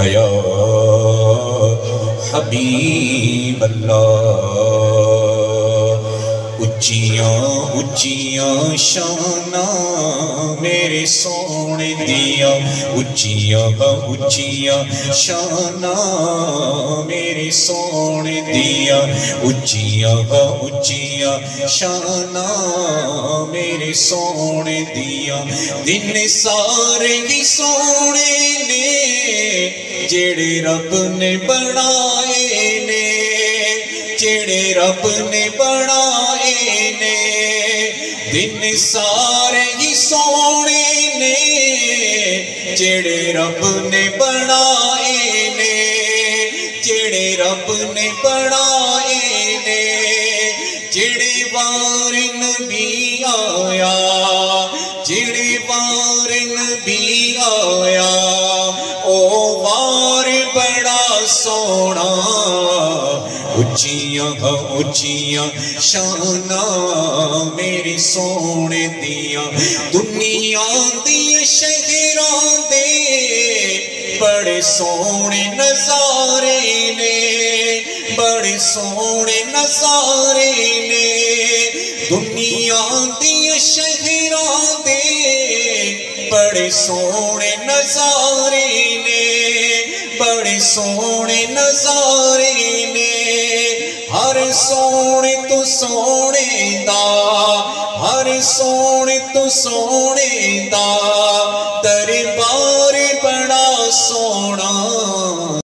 یا حبیب اللہ اچیاں اچیاں شاناں میرے سونے دیا اچیاں اچیاں شاناں میرے سونے دیا اچیاں اچیاں شاناں میرے سونے دیا دن سارے ہی سونے نے جڑے رب نے بنائے نے جڑے رب نے بنائے نے دن سارے ہی سونے نے جڑے رب نے بنائے نے جڑے رب نے بنائے نے جڑے وار نبی آیا جڑے وار نبی آیا او وار بڑا سونا اچیاں اچیاں شاناں میرے سونے دیا دنیا دی شہراں دے بڑے سونے نظارے نے بڑے سونے نظارے نے دنیا دی شہراں دے بڑے سونے نظارے نے بڑے سونے نظارے نے ہر سونے تو سونے دا ہر سونے تو سونے دا دربار بڑا سونا